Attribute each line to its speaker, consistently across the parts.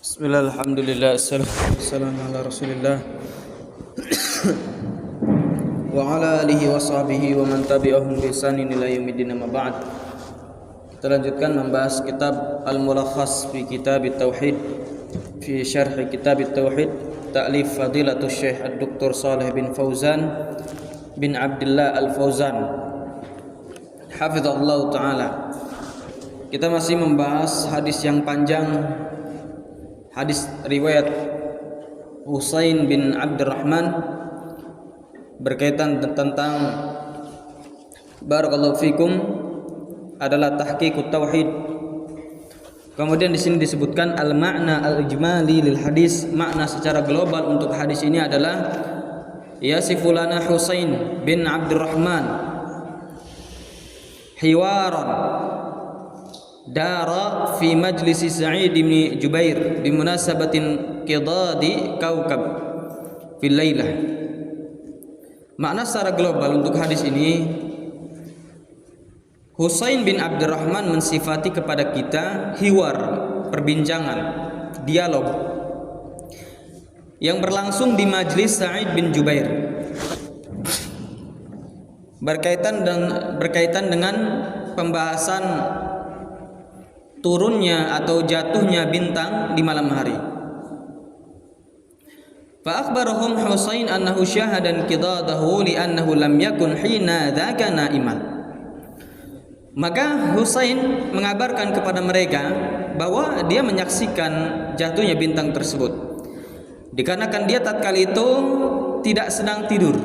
Speaker 1: Bismillah, alhamdulillah, assalamu ala rasulillah wa ala alihi wa sahbihi wa man tabi'ahum bi ihsanin ila yaumiddin, amma ba'd. Kita lanjutkan membahas kitab Al-Mulakhas fi Kitab At-Tauhid fi Syarh Kitab At-Tauhid ta'lif Fadilatul Syekh Ad-Doktor Shalih bin Fauzan bin Abdullah Al-Fauzan hafizahullah taala. Kita masih membahas hadis yang panjang, hadis riwayat Husain bin Abdurrahman berkaitan tentang barakallahu fikum adalah tahqiqut tauhid. Kemudian di sini disebutkan al-ma'na al-ijmali lil hadis, makna secara global untuk hadis ini adalah yasifulana Husain bin Abdurrahman hiwaran dara fi majlisi Sa'id bin Jubair bimunasabatin qidadi kaukab fil lailah. Makna secara global untuk hadis ini, Husain bin Abdurrahman mensifati kepada kita hiwar, perbincangan, dialog yang berlangsung di majlis Sa'id bin Jubair berkaitan dengan pembahasan turunnya atau jatuhnya bintang di malam hari. Fa akhbarahum Husain annahu syahada qidadahu li'annahu lam yakun hina dzaka na'iman. Maka Husain mengabarkan kepada mereka bahwa dia menyaksikan jatuhnya bintang tersebut, dikarenakan dia tatkala itu tidak sedang tidur.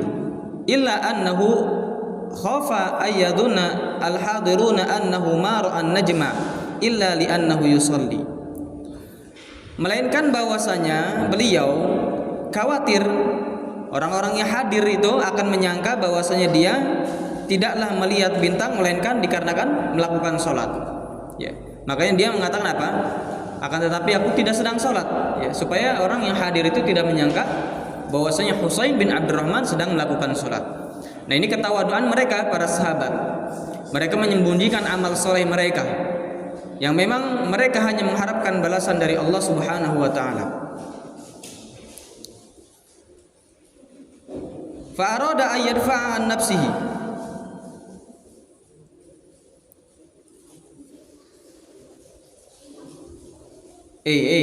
Speaker 1: Illa annahu khafa ayyaduna al-hadiruna annahu ma ra'an najma illa li'annahu yusalli. Melainkan bahwasanya beliau khawatir orang-orang yang hadir itu akan menyangka bahwasanya dia tidaklah melihat bintang melainkan dikarenakan melakukan sholat. Ya, makanya dia mengatakan apa? Akan tetapi aku tidak sedang sholat. Ya, supaya orang yang hadir itu tidak menyangka bahwasanya Husain bin Abdurrahman sedang melakukan sholat. Nah, ini ketawaduan mereka para sahabat. Mereka menyembunyikan amal soleh mereka, yang memang mereka hanya mengharapkan balasan dari Allah Subhanahu wa taala. Fa arada ay yadfa'a an nafsihi.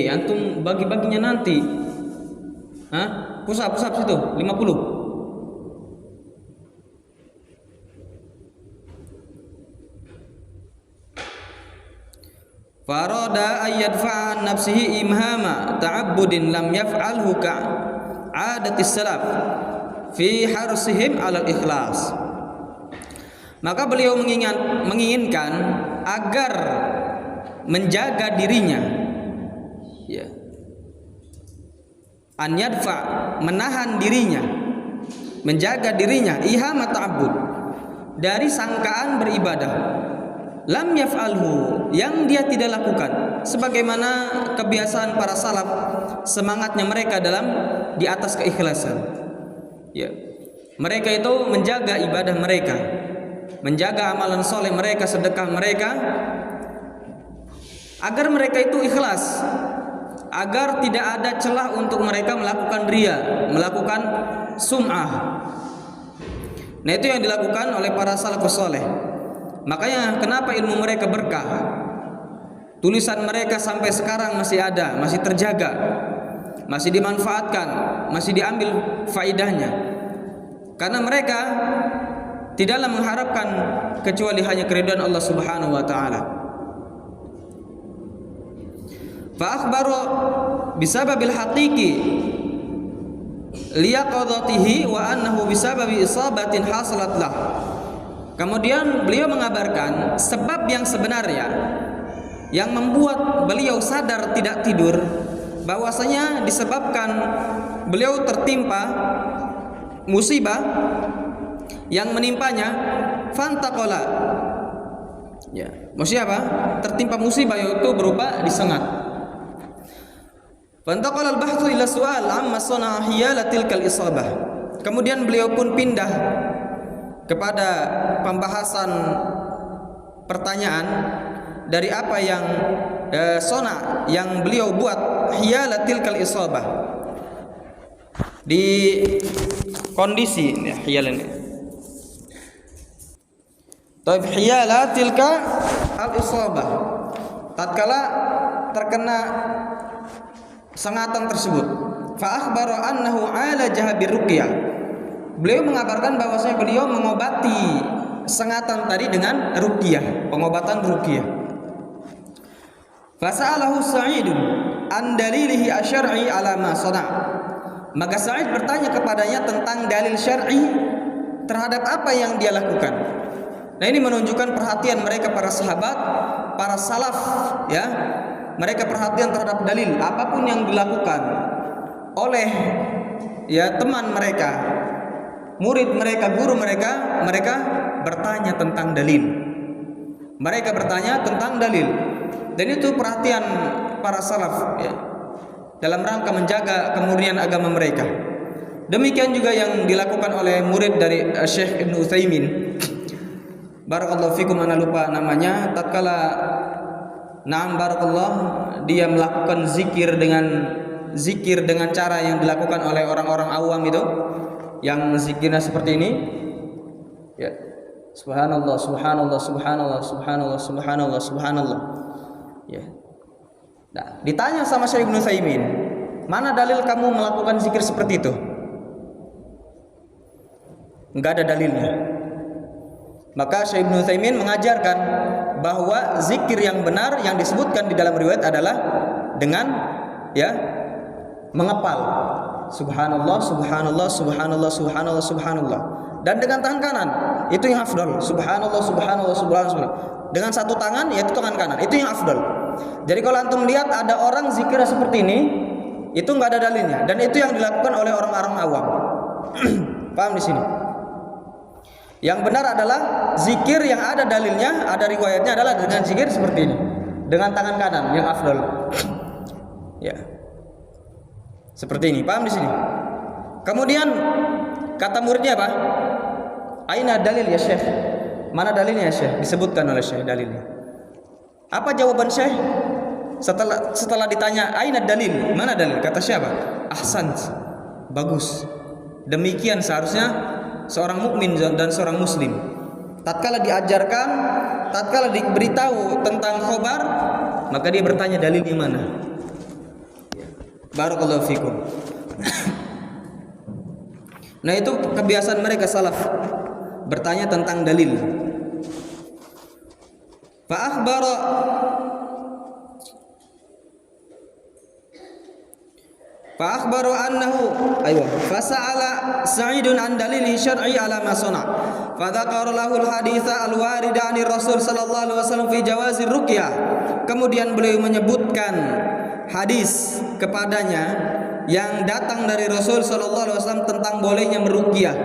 Speaker 1: Antum bagi-baginya nanti. Hah? Pusap situ 50. Farada ayyadfa'a nafsihi imhama ta'abbudin lam yaf'alhu ka'adatis salaf fi harsihim 'alal ikhlas. Maka beliau menginginkan agar menjaga dirinya, ya, an yadfa, menahan dirinya, menjaga dirinya, ihama ta'abbud, dari sangkaan beribadah, lam yaf'alhu, yang dia tidak lakukan, sebagaimana kebiasaan para salaf, semangatnya mereka dalam di atas keikhlasan. Ya, mereka itu menjaga ibadah mereka, menjaga amalan soleh mereka, sedekah mereka, agar mereka itu ikhlas, agar tidak ada celah untuk mereka melakukan riya, melakukan sum'ah. Nah, itu yang dilakukan oleh para salafus soleh. Makanya kenapa ilmu mereka berkah, tulisan mereka sampai sekarang masih ada, masih terjaga, masih dimanfaatkan, masih diambil faidahnya, karena mereka tidaklah mengharapkan kecuali hanya keridhaan Allah Subhanahu wa taala. Fa akhbaru bisababil haqiqi liyaqadatihi wa annahu bisababi isabatin hasalat lah. Kemudian beliau mengabarkan sebab yang sebenarnya yang membuat beliau sadar tidak tidur, bahwasanya disebabkan beliau tertimpa musibah yang menimpanya. Fantaqala, ya, musibah apa? Tertimpa musibah yaitu berupa disengat. Fantaqala al-bahthu ila su'al amma sana'a hiyalatil kal isabah. Kemudian beliau pun pindah kepada pembahasan pertanyaan dari apa yang sona yang beliau buat, hiyalatil kal isabah, di kondisi ini hiyal ini. Taib hiyalatil kal isabah, tatkala terkena sengatan tersebut. Fa akhbara annahu alajaha biruqyah. Beliau mengabarkan bahwasanya beliau mengobati sengatan tadi dengan ruqyah, pengobatan ruqyah. Fasa'alahu Sa'idun an dalilihi asyar'i ala ma sana'. Maka Sa'id bertanya kepadanya tentang dalil syar'i terhadap apa yang dia lakukan. Nah, ini menunjukkan perhatian mereka para sahabat, para salaf, ya. Mereka perhatian terhadap dalil apapun yang dilakukan oleh ya teman mereka, murid mereka, guru mereka, mereka bertanya tentang dalil. Mereka bertanya tentang dalil. Dan itu perhatian para salaf, ya, dalam rangka menjaga kemurnian agama mereka. Demikian juga yang dilakukan oleh murid dari Syekh Ibn Utsaimin. Barakallahu fikum, ana lupa namanya. Tatkala barakallah, dia melakukan zikir dengan cara yang dilakukan oleh orang-orang awam itu, yang zikirnya seperti ini, ya, subhanallah subhanallah subhanallah subhanallah subhanallah subhanallah, ya. Nah, ditanya sama Syekh Ibnu Utsaimin, mana dalil kamu melakukan zikir seperti itu? Enggak ada dalilnya. Maka Syekh Ibnu Utsaimin mengajarkan bahwa zikir yang benar yang disebutkan di dalam riwayat adalah dengan, ya, mengepal subhanallah subhanallah subhanallah subhanallah subhanallah, dan dengan tangan kanan itu yang afdal, subhanallah subhanallah subhanallah, dengan satu tangan yaitu tangan kanan, itu yang afdal. Jadi kalau antum lihat ada orang zikir seperti ini, itu enggak ada dalilnya, dan itu yang dilakukan oleh orang-orang awam. Paham di sini? Yang benar adalah zikir yang ada dalilnya, ada riwayatnya adalah dengan zikir seperti ini, dengan tangan kanan yang afdal. Ya. Seperti ini, paham di sini? Kemudian kata muridnya apa? Aina dalil ya Syekh? Mana dalilnya ya Syekh? Disebutkan oleh Syekh dalilnya. Apa jawaban Syekh? Setelah ditanya aina dalil, mana dalil? Kata siapa? Ahsan. Bagus. Demikian seharusnya seorang mukmin dan seorang muslim. Tatkala diajarkan, tatkala diberitahu tentang khobar, maka dia bertanya dalilnya mana. Barakallahu fikum. Nah, itu kebiasaan mereka salaf, bertanya tentang dalil. Fa akhbaru annahu fasa'ala Sa'idun an dalili syar'i ala ma sana. Fa dzakara lahu al-haditsa al-warida 'ani Rasul sallallahu alaihi wasallam fi jawazi ruqyah. Kemudian beliau menyebutkan hadis kepadanya yang datang dari Rasul sallallahu alaihi wasallam tentang bolehnya meruqyah.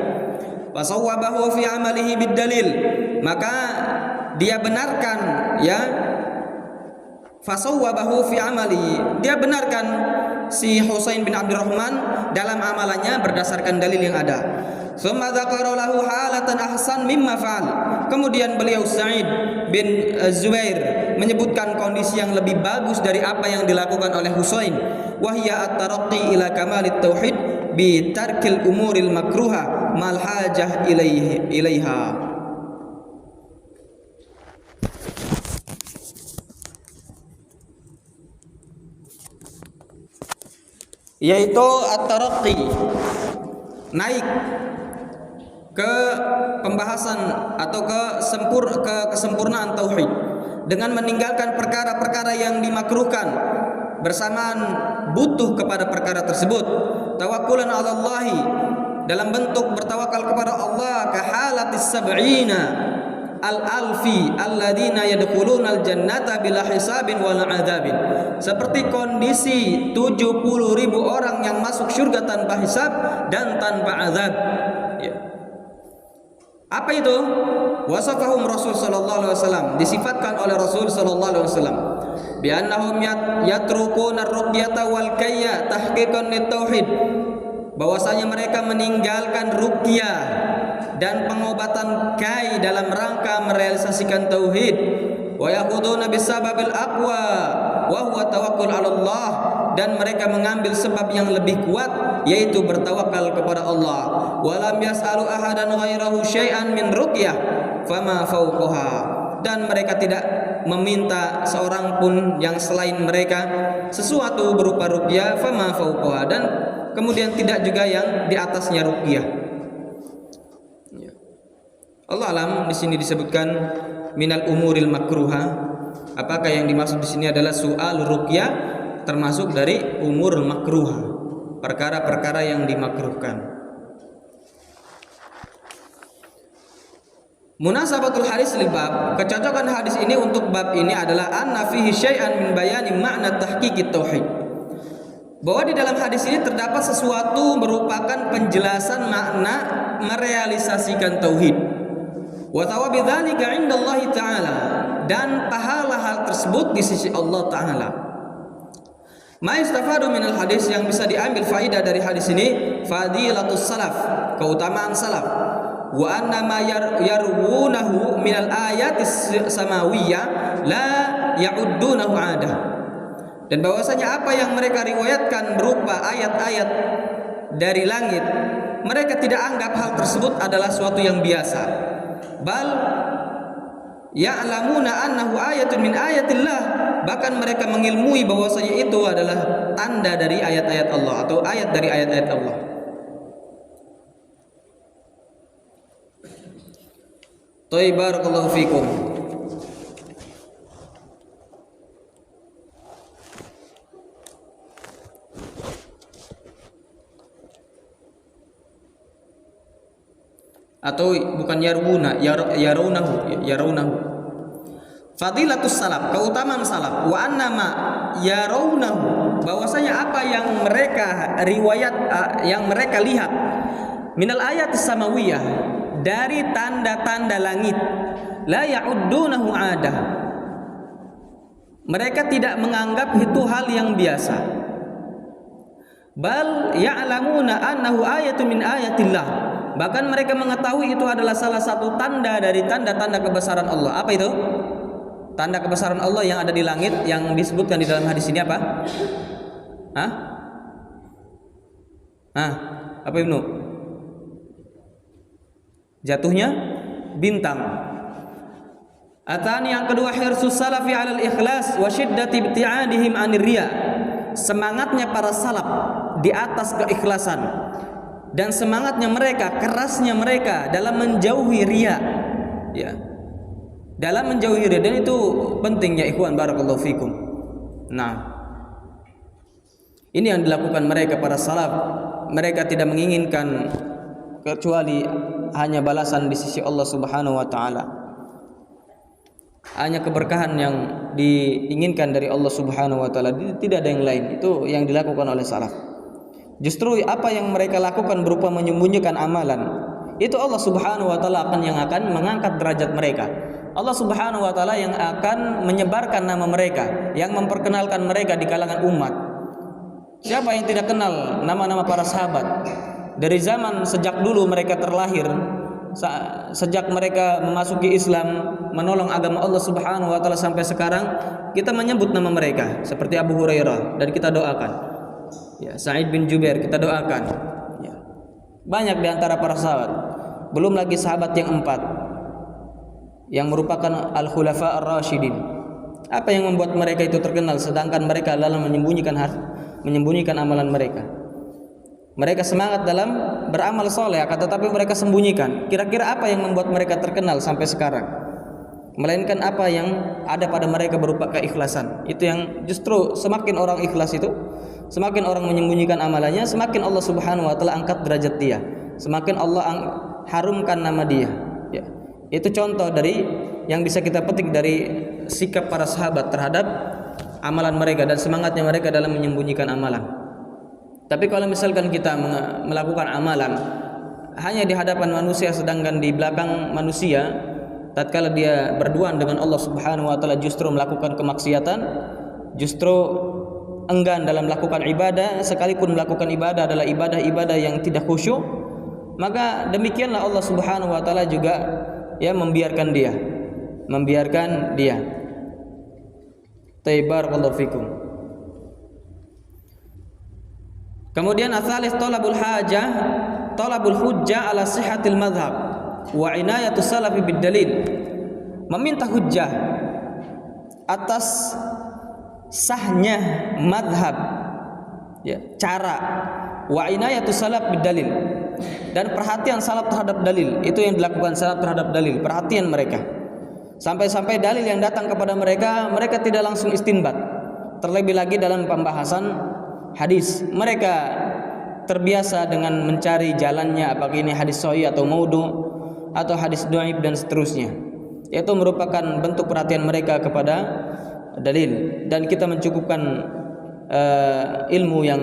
Speaker 1: Wa sawwabahu fi amalihi bid dalil. Maka dia benarkan, ya, fasawwabahu fi amali, dia benarkan si Husain bin Abdurrahman dalam amalannya berdasarkan dalil yang ada. Tsumma dzakara lahu halatan ahsan mimma fa'al. Kemudian beliau Sa'id bin Zubair menyebutkan kondisi yang lebih bagus dari apa yang dilakukan oleh Husain, wa hiya at-taraqqi ila kamalit tauhid bi tarkil umuril makruha mal hajah ilaiha. Yaitu at-taraqqi, naik ke pembahasan atau kesempurnaan tauhid dengan meninggalkan perkara-perkara yang dimakruhkan, bersamaan butuh kepada perkara tersebut. Tawakkulan 'ala Allah, dalam bentuk bertawakal kepada Allah, ka halatis sab'ina al-alfi alladzina yadkhuluna al-jannata bila hisabin wala adzabin. Seperti kondisi 70.000 orang yang masuk surga tanpa hisab dan tanpa azab. Ya. Apa itu? Wasafahum Rasul sallallahu alaihi wasallam, disifatkan oleh Rasul sallallahu alaihi wasallam bi annahum yatrukuna ar-ruqyata wal kayya tahqiqan lit-tauhid, bahwasanya mereka meninggalkan ruqyah dan pengobatan kai dalam rangka merealisasikan tauhid. wa yaquduna bisababil aqwa wa huwa tawakkul 'ala Allah, dan mereka mengambil sebab yang lebih kuat yaitu bertawakal kepada Allah. Wa lam yas'alu ahadan ghairahu syai'an min ruqyah fama fawqaha, dan mereka tidak meminta seorang pun yang selain mereka sesuatu berupa ruqyah, fama fawqaha, dan kemudian tidak juga yang di atasnya ruqyah. Allah alam, di sini disebutkan minal umuril makruha. Apakah yang dimaksud di sini adalah soal ruqyah termasuk dari umur makruha, perkara-perkara yang dimakruhkan. Munasabatul hadis lil bab, kecocokan hadis ini untuk bab ini adalah anna fihi syai'an min bayani makna tahqiqit tauhid, bahwa di dalam hadis ini terdapat sesuatu merupakan penjelasan makna merealisasikan tauhid. Wa thawabi dzalika 'indallahi ta'ala, dan pahala hal tersebut di sisi Allah taala. Ma istafadu minal hadis, yang bisa diambil faidah dari hadis ini, fadilatus salaf, keutamaan salaf, wa anna ma yarwunahu minal ayatis samawiyah la ya'uddunahu 'adah, dan bahwasanya apa yang mereka riwayatkan berupa ayat-ayat dari langit, mereka tidak anggap hal tersebut adalah suatu yang biasa. Bal ya'lamuna annahu ayatun min ayatillah, bahkan mereka mengilmui bahwasanya itu adalah tanda dari ayat-ayat Allah atau ayat dari ayat-ayat Allah. Tayyib, barakallahu fikum. Atau bukan yarwuna, yarawnahu. Fadilatus salaf, keutamaan salaf, wa annama yarawnahu, bahwasanya apa yang mereka riwayat, yang mereka lihat, minal ayat samawiyah, dari tanda-tanda langit, la ya'uddunahu 'adah, mereka tidak menganggap itu hal yang biasa. Bal ya'lamuna annahu ayatun min ayatillah, bahkan mereka mengetahui itu adalah salah satu tanda dari tanda-tanda kebesaran Allah. Apa itu? Tanda kebesaran Allah yang ada di langit yang disebutkan di dalam hadis ini apa? Apa Ibnu? Jatuhnya bintang. Atani, yang kedua, hirsus salafi 'alal ikhlas wa syiddati ibti'adihim 'anir riya, semangatnya para salaf di atas keikhlasan dan semangatnya mereka, kerasnya mereka dalam menjauhi riya, ya, dalam menjauhi riya. Dan itu penting ya ikhwan, barakallahu fikum. Nah, ini yang dilakukan mereka para salaf. Mereka tidak menginginkan kecuali hanya balasan di sisi Allah Subhanahu wa taala, hanya keberkahan yang diinginkan dari Allah Subhanahu wa taala, tidak ada yang lain. Itu yang dilakukan oleh salaf. Justru apa yang mereka lakukan berupa menyembunyikan amalan, itu Allah Subhanahu wa taala yang akan mengangkat derajat mereka. Allah Subhanahu wa taala yang akan menyebarkan nama mereka, yang memperkenalkan mereka di kalangan umat. Siapa yang tidak kenal nama-nama para sahabat? Dari zaman sejak dulu mereka terlahir, sejak mereka memasuki Islam, menolong agama Allah Subhanahu wa taala sampai sekarang, kita menyebut nama mereka, seperti Abu Hurairah, dan kita doakan. Ya, Sa'id bin Jubair kita doakan. Ya. Banyak di antara para sahabat. Belum lagi sahabat yang 4 yang merupakan al-khulafa ar-rasyidin. Apa yang membuat mereka itu terkenal sedangkan mereka dalam menyembunyikan amalan mereka? Mereka semangat dalam beramal soleh, akan tetapi mereka sembunyikan. Kira-kira apa yang membuat mereka terkenal sampai sekarang? Melainkan apa yang ada pada mereka berupa keikhlasan. Itu yang justru semakin orang ikhlas itu, semakin orang menyembunyikan amalannya, semakin Allah Subhanahu wa taala angkat derajat dia, semakin Allah harumkan nama dia. Ya. Itu contoh dari yang bisa kita petik dari sikap para sahabat terhadap amalan mereka dan semangatnya mereka dalam menyembunyikan amalan. Tapi kalau misalkan kita melakukan amalan hanya di hadapan manusia, sedangkan di belakang manusia, tatkala dia berduaan dengan Allah Subhanahu wa taala justru melakukan kemaksiatan, justru enggan dalam melakukan ibadah, sekalipun melakukan ibadah adalah ibadah-ibadah yang tidak khusyuk, maka demikianlah Allah Subhanahu wa taala juga ya membiarkan dia. Barakallahu fikum. Kemudian asalis talabul hajah, talabul hujjah ala sihhatil madhab wa inayatus salafi bid dalil. Meminta hujjah atas sahnya madhab, ya, cara, wa inayatus salaf bid dalil, dan perhatian salaf terhadap dalil. Itu yang dilakukan salaf terhadap dalil, perhatian mereka. Sampai-sampai dalil yang datang kepada mereka, mereka tidak langsung istinbat. Terlebih lagi dalam pembahasan hadis, mereka terbiasa dengan mencari jalannya, apakah ini hadis sahih atau maudhu atau hadis dhaif dan seterusnya. Itu merupakan bentuk perhatian mereka kepada dalil, dan kita mencukupkan ilmu yang,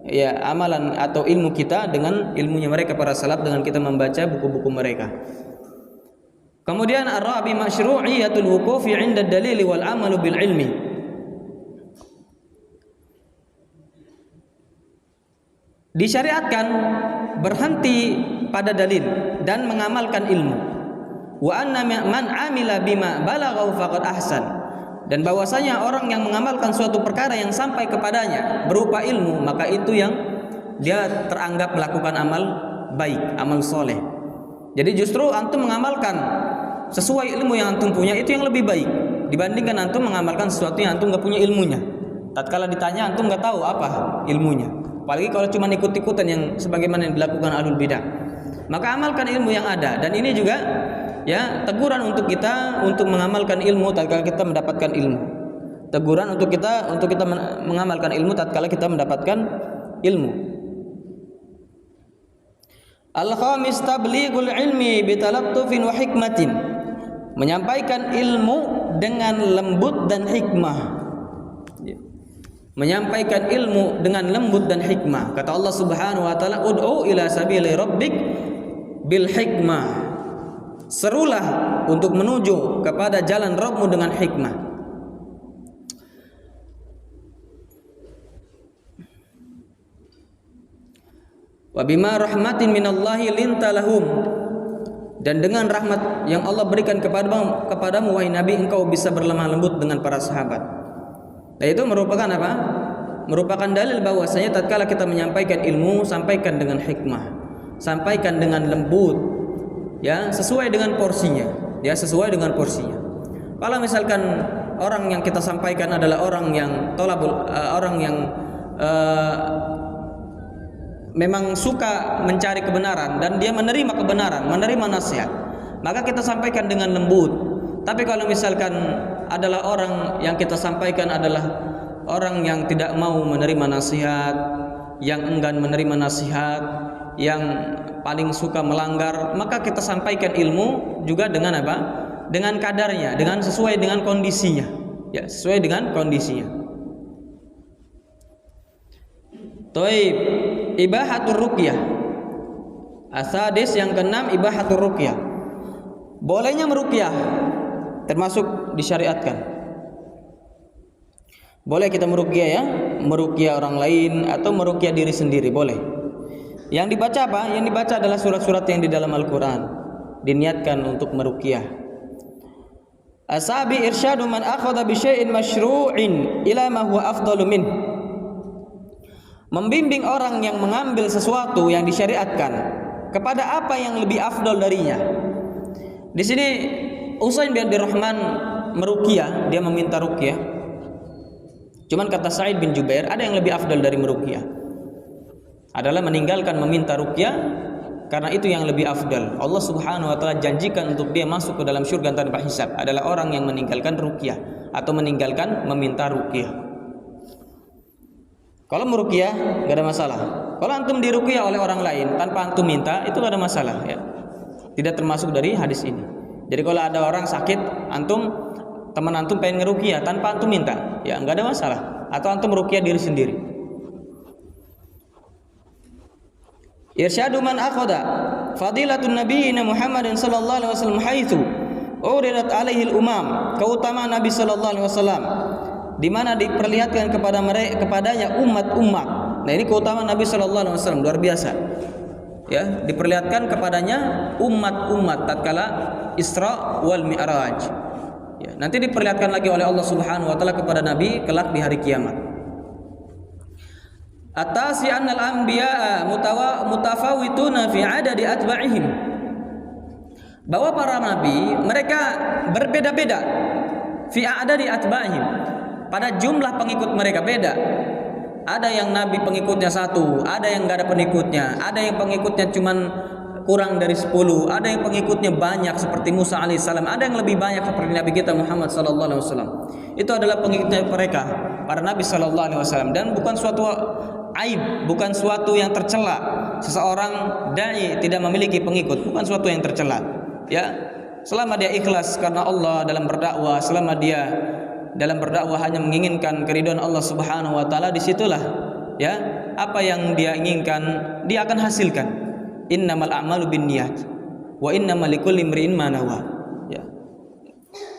Speaker 1: ya, amalan atau ilmu kita dengan ilmunya mereka para salaf, dengan kita membaca buku-buku mereka. Kemudian ar-rabi masyru'iyatul wuqufi 'inda dalil wal 'amalu bil ilmi. Disyariatkan berhenti pada dalil dan mengamalkan ilmu. Wa anna man 'amila bima balaghahu faqad ahsan. Dan bahwasanya orang yang mengamalkan suatu perkara yang sampai kepadanya berupa ilmu, maka itu yang dia teranggap melakukan amal baik, amal soleh. Jadi justru antum mengamalkan sesuai ilmu yang antum punya, itu yang lebih baik dibandingkan antum mengamalkan sesuatu yang antum nggak punya ilmunya. Tatkala ditanya antum nggak tahu apa ilmunya, apalagi kalau cuma ikut-ikutan yang sebagaimana yang dilakukan ahlul bidah. Maka amalkan ilmu yang ada, dan ini juga, ya, teguran untuk kita untuk mengamalkan ilmu tatkala kita mendapatkan ilmu. Teguran untuk kita mengamalkan ilmu tatkala kita mendapatkan ilmu. Al-khamis tablighul ilmi bitalattufin wa hikmatin. Menyampaikan ilmu dengan lembut dan hikmah. Menyampaikan ilmu dengan lembut dan hikmah. Kata Allah Subhanahu wa taala, "Ud'u ila sabili rabbik bil hikmah." Serulah untuk menuju kepada jalan Rabbmu dengan hikmah. Wa bima rahmatin minallahi linta lahum. Dan dengan rahmat yang Allah berikan kepadamu wahai Nabi, engkau bisa berlemah lembut dengan para sahabat. Nah, itu merupakan apa? Merupakan dalil bahwasanya tatkala kita menyampaikan ilmu, sampaikan dengan hikmah, sampaikan dengan lembut, ya, sesuai dengan porsinya, ya, sesuai dengan porsinya. Kalau misalkan orang yang kita sampaikan adalah orang yang orang yang memang suka mencari kebenaran dan dia menerima kebenaran, menerima nasihat, maka kita sampaikan dengan lembut. Tapi kalau misalkan adalah orang yang kita sampaikan adalah orang yang tidak mau menerima nasihat, yang enggan menerima nasihat, yang paling suka melanggar, maka kita sampaikan ilmu juga dengan apa? Dengan kadarnya, dengan sesuai dengan kondisinya, ya, sesuai dengan kondisinya. Taib, ibahatur ruqyah. Asadis yang keenam, ibahatur ruqyah. Bolehnya meruqyah termasuk disyariatkan. Boleh kita meruqyah, ya, meruqyah orang lain atau meruqyah diri sendiri, boleh. Yang dibaca apa? Yang dibaca adalah surat-surat yang di dalam Al-Qur'an. Diniatkan untuk meruqyah. Asabi irsyadu man akhadha bi syai'in masyru'in ila ma huwa afdalu min. Membimbing orang yang mengambil sesuatu yang disyariatkan kepada apa yang lebih afdal darinya. Di sini Usain bin Abdurrahman meruqyah, dia meminta ruqyah. Cuman kata Sa'id bin Jubair, ada yang lebih afdal dari meruqyah, adalah meninggalkan meminta ruqyah, karena itu yang lebih afdal. Allah Subhanahu wa taala janjikan untuk dia masuk ke dalam surga tanpa hisab adalah orang yang meninggalkan ruqyah atau meninggalkan meminta ruqyah. Kalau meruqyah enggak ada masalah. Kalau antum diruqyah oleh orang lain tanpa antum minta, itu enggak ada masalah, ya. Tidak termasuk dari hadis ini. Jadi kalau ada orang sakit, teman antum pengen ngeruqyah tanpa antum minta, ya enggak ada masalah. Atau antum meruqyah diri sendiri. Irsyadu man akhadha fadilatun nabiyina Muhammadin sallallahu alaihi wasallam haitsu uridat alaihi al-umam. Keutamaan Nabi sallallahu alaihi wasallam di mana diperlihatkan kepadanya umat-umat. Nah, ini keutamaan Nabi sallallahu alaihi wasallam luar biasa. Ya, diperlihatkan kepadanya umat-umat tatkala Isra wal Mi'raj. Ya, nanti diperlihatkan lagi oleh Allah Subhanahu wa taala kepada Nabi kelak di hari kiamat. Atasi annal anbiya'a mutafawituna fi adadi atba'ihim. Bahwa para nabi mereka berbeda-beda fi adadi atba'ihim. Pada jumlah pengikut mereka beda. Ada yang nabi pengikutnya 1, ada yang enggak ada pengikutnya, ada yang pengikutnya cuman kurang dari 10, ada yang pengikutnya banyak seperti Musa alaihissalam, ada yang lebih banyak seperti Nabi kita Muhammad sallallahu alaihi wasallam. Itu adalah pengikutnya mereka, para nabi sallallahu alaihi wasallam, dan bukan suatu aib, bukan suatu yang tercela seseorang dai tidak memiliki pengikut, bukan suatu yang tercela. Ya, selama dia ikhlas karena Allah dalam berdakwah, selama dia dalam berdakwah hanya menginginkan keridhaan Allah Subhanahu wa taala, disitulah ya apa yang dia inginkan dia akan hasilkan. Innamal a'malu binniyat wa innamal likulli imri'in ma nawa. Ya.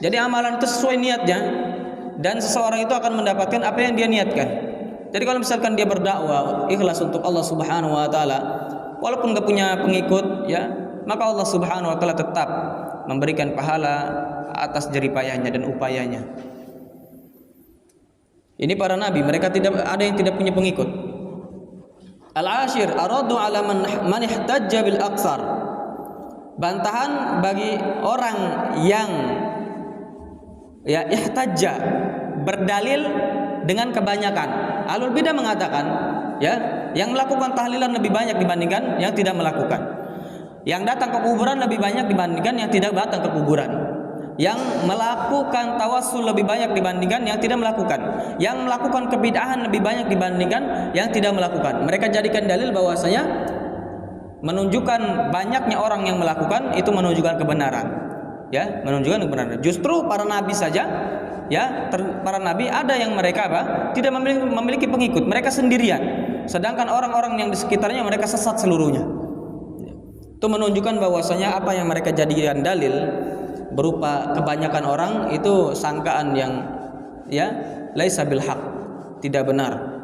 Speaker 1: Jadi amalan itu sesuai niatnya dan seseorang itu akan mendapatkan apa yang dia niatkan. Jadi kalau misalkan dia berdakwah ikhlas untuk Allah Subhanahu wa taala, walaupun enggak punya pengikut ya, maka Allah Subhanahu wa taala tetap memberikan pahala atas jerih payahnya dan upayanya. Ini para nabi, mereka tidak ada yang tidak punya pengikut. Al-ashir aradu ala man ihtajja bil aqsar. Bantahan bagi orang yang ya ihtajja, berdalil dengan kebanyakan. Ahlul bidah mengatakan ya, yang melakukan tahlilan lebih banyak dibandingkan yang tidak melakukan. Yang datang ke kuburan lebih banyak dibandingkan yang tidak datang ke kuburan. Yang melakukan tawassul lebih banyak dibandingkan yang tidak melakukan. Yang melakukan kebid'ahan lebih banyak dibandingkan yang tidak melakukan. Mereka jadikan dalil bahwasanya menunjukkan banyaknya orang yang melakukan itu menunjukkan kebenaran. Ya, menunjukkan kebenaran. Justru para nabi saja ya, para nabi ada yang mereka tidak memiliki pengikut, mereka sendirian. Sedangkan orang-orang yang di sekitarnya mereka sesat seluruhnya. Itu menunjukkan bahwasanya apa yang mereka jadikan dalil berupa kebanyakan orang itu sangkaan yang ya laisa bil haq, tidak benar.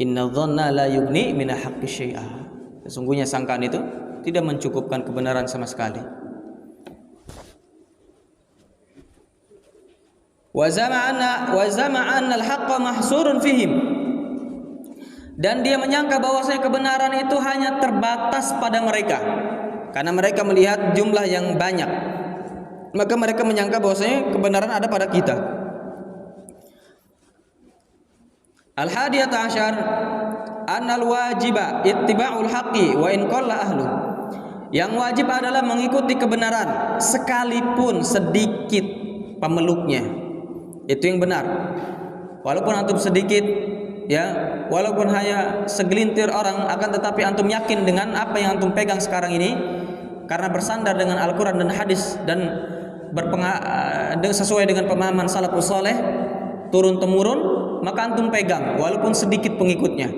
Speaker 1: Inna dhanna la yughni min haqqi syai'a. Sesungguhnya sangkaan itu tidak mencukupkan kebenaran sama sekali. Wa zama'anna al-haqqa mahsurun fihim. Dan dia menyangka bahwasanya kebenaran itu hanya terbatas pada mereka. Karena mereka melihat jumlah yang banyak, maka mereka menyangka bahwasanya kebenaran ada pada kita. Al-hadiyata asyar annal wajiba ittiba'ul haqqi wa in qalla ahlu. Yang wajib adalah mengikuti kebenaran sekalipun sedikit pemeluknya. Itu yang benar. Walaupun antum sedikit ya, walaupun hanya segelintir orang, akan tetapi antum yakin dengan apa yang antum pegang sekarang ini karena bersandar dengan Al-Quran dan hadis dan sesuai dengan pemahaman salafus saleh turun temurun, maka antum pegang walaupun sedikit pengikutnya.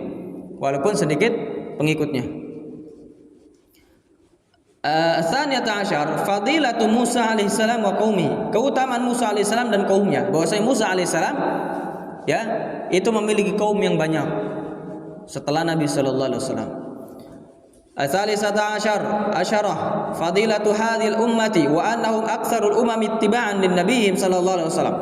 Speaker 1: Tsaniyata asyar fadilatu Musa alaihissalam wa qaumi. Keutamaan Musa alaihissalam dan kaumnya. Bahwasanya Musa alaihissalam ya itu memiliki kaum yang banyak setelah Nabi sallallahu alaihi wasallam. Ats-tsalisata asyarah fadilatu hadhil ummati wa annahum aktsarul umami ittiba'an lin nabiyyi sallallahu alaihi wasallam.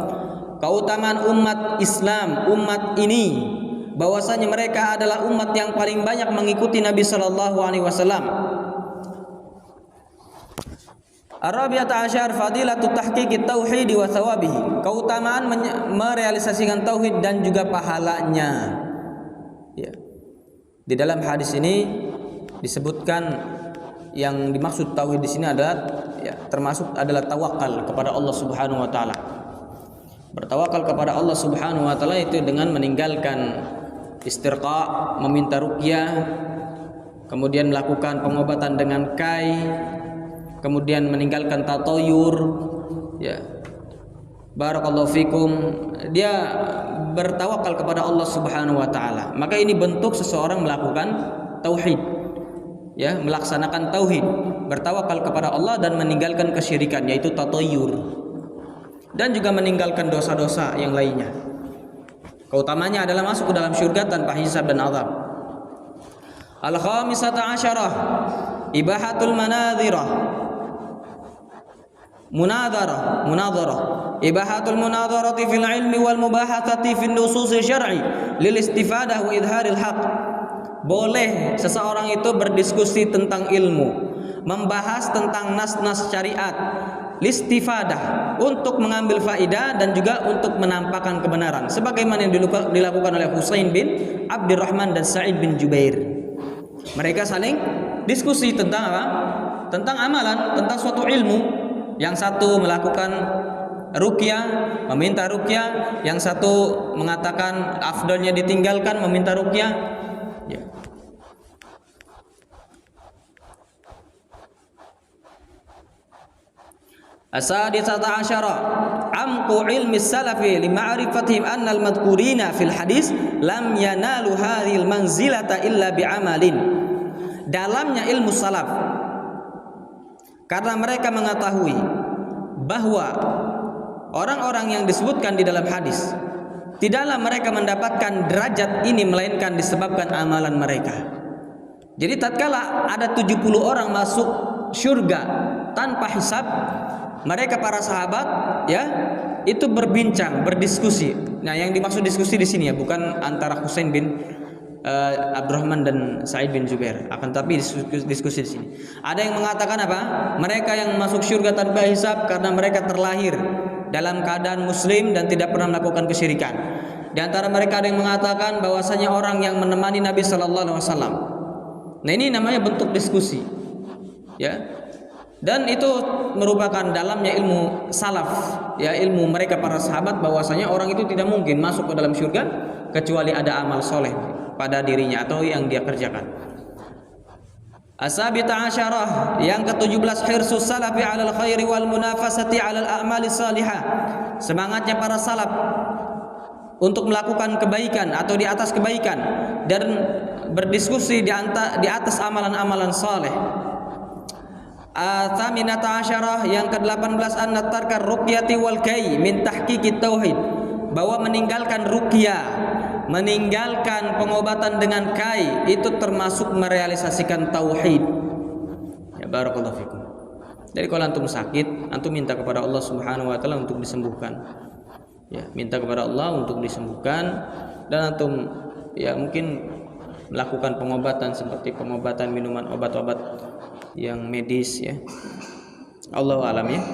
Speaker 1: Keutamaan umat Islam, umat ini, bahwasanya mereka adalah umat yang paling banyak mengikuti Nabi sallallahu alaihi wasallam. Ar-rabi'ata asyar fadilatu tahqiqit tauhid wa thawabihi. Keutamaan merealisasikan tauhid dan juga pahalanya. Ya. Di dalam hadis ini disebutkan yang dimaksud tauhid di sini adalah ya, termasuk adalah tawakal kepada Allah Subhanahu wa taala. Bertawakal kepada Allah Subhanahu wa taala itu dengan meninggalkan istirqa, meminta ruqyah, kemudian melakukan pengobatan dengan kai, kemudian meninggalkan tatoyur ya. Barakallahu fikum. Dia bertawakal kepada Allah Subhanahu wa taala. Maka ini bentuk seseorang melakukan tauhid. Ya, melaksanakan tauhid, bertawakal kepada Allah dan meninggalkan kesyirikan yaitu tatoyur. Dan juga meninggalkan dosa-dosa yang lainnya. Keutamanya adalah masuk ke dalam syurga tanpa hisab dan azab. Al-khamisata asyarah ibahatul munadharah ibahatul munadharati fil ilmi wal mubahathati fil nusus syar'i lil istifadah wa idharil haq. Boleh seseorang itu berdiskusi tentang ilmu, membahas tentang nas-nas syariat, listifadah, untuk mengambil faidah dan juga untuk menampakkan kebenaran, sebagaimana yang dilakukan oleh Husain bin Abdurrahman dan Sa'id bin Jubair. Mereka saling diskusi tentang apa? Tentang amalan, tentang suatu ilmu. Yang satu melakukan ruqyah, meminta ruqyah, yang satu mengatakan afdalnya ditinggalkan, meminta ruqyah. Ya. As-sadisata asyara amqu ilmi salafi li ma'rifatihim anna al-madhkurina fil hadis lam yanalu hadhil manzilata illa bi'amalin. Dalamnya ilmu salaf, karena mereka mengetahui bahwa orang-orang yang disebutkan di dalam hadis tidaklah mereka mendapatkan derajat ini melainkan disebabkan amalan mereka. Jadi tatkala ada 70 orang masuk surga tanpa hisab, mereka para sahabat ya itu berbincang, berdiskusi. Nah, yang dimaksud diskusi di sini ya bukan antara Husain bin Abdurrahman dan Sa'id bin Jubair, akan tapi diskusi di sini. Ada yang mengatakan apa? Mereka yang masuk surga tanpa hisab karena mereka terlahir dalam keadaan muslim dan tidak pernah melakukan kesyirikan. Di antara mereka ada yang mengatakan bahwasanya orang yang menemani Nabi sallallahu alaihi wasallam. Nah, ini namanya bentuk diskusi. Ya. Dan itu merupakan dalamnya ilmu salaf, ya, ilmu mereka para sahabat, bahwasanya orang itu tidak mungkin masuk ke dalam surga kecuali ada amal soleh pada dirinya atau yang dia kerjakan. As-sabita asyarah, yang ke-17, hirsus salafi 'alal khairi wal munafasati 'alal a'mali salihah. Semangatnya para salaf untuk melakukan kebaikan atau di atas kebaikan dan berdiskusi di atas amalan-amalan saleh. Athaminata asyarah, yang ke-18, anna tarkar ruqyati wal kai min tahqiqit tauhid, bahwa meninggalkan ruqyah, meninggalkan pengobatan dengan kai itu termasuk merealisasikan tauhid. Ya, barakallahu fikum. Jadi kalau antum sakit, antum minta kepada Allah Subhanahu wa taala untuk disembuhkan. Ya, minta kepada Allah untuk disembuhkan, dan antum ya mungkin melakukan pengobatan seperti pengobatan minuman obat-obat yang medis ya. Allahu a'lam ya.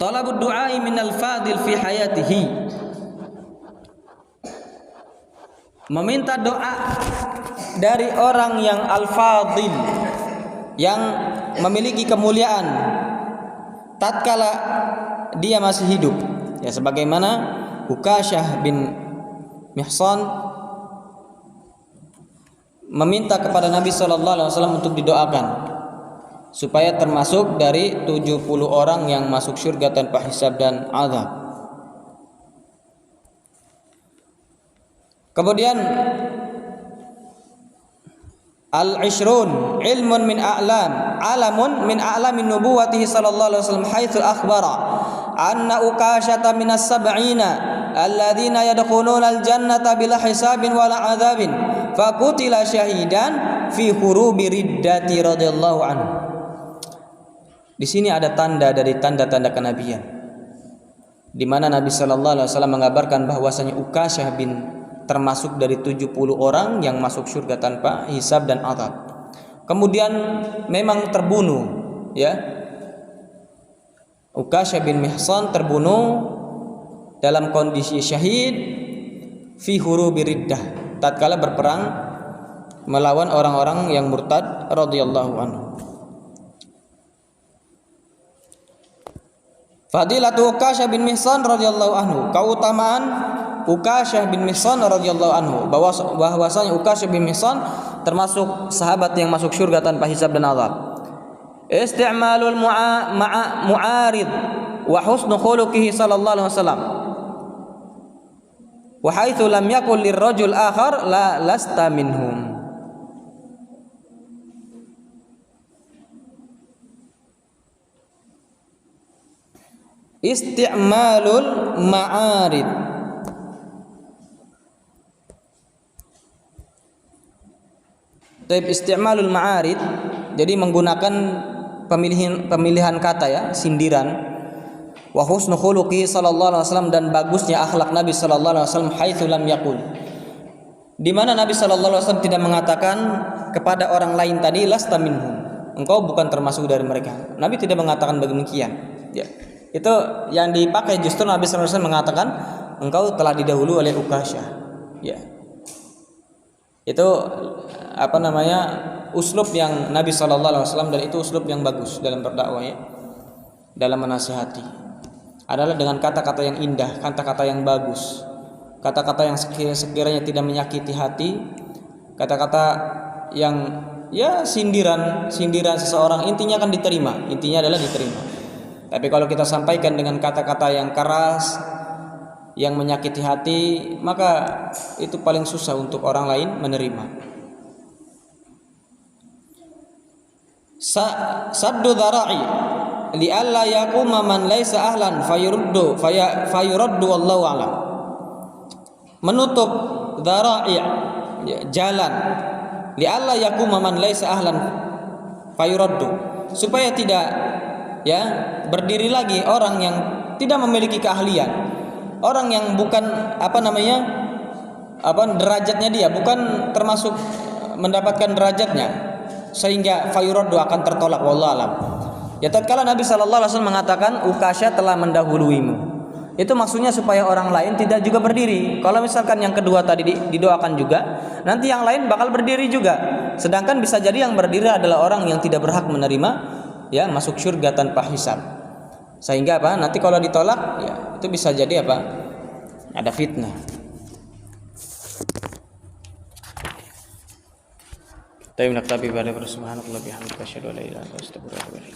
Speaker 1: Talabud du'ai minal fadil fi hayatihi, meminta doa dari orang yang al-fadil, yang memiliki kemuliaan tatkala dia masih hidup, ya, sebagaimana Ukasyah bin Mihsan meminta kepada Nabi sallallahu alaihi wasallam untuk didoakan supaya termasuk dari 70 orang yang masuk surga tanpa hisab dan azab. Kemudian al-ishrun ilmun min alamun min a'lamin nubuwatihi sallallahu alaihi wasallam haitsu akhbara anna Ukasyata minas sab'ina alladzina yadkhuluna al-jannata bila hisabin wala adzabin faqutila syahidan fi hurubi riddati radhiyallahu anhu. Di sini ada tanda dari tanda-tanda kenabian, di mana Nabi sallallahu alaihi wasallam mengabarkan bahwasanya Ukasyah bin termasuk dari 70 orang yang masuk surga tanpa hisab dan azab. Kemudian memang terbunuh, ya. Ukasyah bin Mihsan terbunuh dalam kondisi syahid fi hurubi riddah, tatkala berperang melawan orang-orang yang murtad radhiyallahu anhu. Fadilatu Ukasyah bin Mihsan radhiyallahu anhu, keutamaan Ukasyah bin Mihsan radhiyallahu anhu, bahwasanya Ukasyah bin Mihsan termasuk sahabat yang masuk surga tanpa hisab dan azab. Isti'malul mu'arid wa husnu khuluqihi sallallahu alaihi wasallam wa haitsu lam yakul lirrajul akhar la lasta minhum. Isti'malul ma'arid, Taib isti'malul ma'arid, jadi menggunakan pemilihan kata ya, sindiran. Wa husnu khuluqi sallallahu alaihi wasallam, dan bagusnya akhlak Nabi sallallahu alaihi wasallam, haitsu lam yaqul, di mana Nabi sallallahu alaihi wasallam tidak mengatakan kepada orang lain tadi lasta minhum, engkau bukan termasuk dari mereka. Nabi tidak mengatakan demikian. Ya. Itu yang dipakai justru Nabi sallallahu alaihi wasallam mengatakan engkau telah didahului oleh Ukasyah. Ya. Itu uslub yang Nabi sallallahu alaihi wasallam, dan itu uslub yang bagus dalam berdakwah ya. Dalam menasihati adalah dengan kata-kata yang indah, kata-kata yang bagus, kata-kata yang sekiranya tidak menyakiti hati, kata-kata yang ya sindiran seseorang intinya akan diterima, intinya adalah diterima. Tapi kalau kita sampaikan dengan kata-kata yang keras, yang menyakiti hati, maka itu paling susah untuk orang lain menerima. Saddu dzara'i li alla yaquma man laisa ahlan fayuruddu wallahu alam. Menutup dzara'i, ya, jalan, li alla yaquma man laisa ahlan fayuruddu, supaya tidak ya berdiri lagi orang yang tidak memiliki keahlian, orang yang bukan derajatnya dia, bukan termasuk mendapatkan derajatnya, sehingga fayuruddu akan tertolak, wallahu alam. Ya, tatkala Nabi sallallahu alaihi wasallam mengatakan Ukasyah telah mendahuluimu, itu maksudnya supaya orang lain tidak juga berdiri. Kalau misalkan yang kedua tadi didoakan juga, nanti yang lain bakal berdiri juga. Sedangkan bisa jadi yang berdiri adalah orang yang tidak berhak menerima ya masuk surga tanpa hisab. Sehingga nanti kalau ditolak ya itu bisa jadi ada fitnah. Tapi naktabi pada subhanallahi bihamdihi asyhadu an la ilaha illa anta astaghfiruka wa atubu ilaik.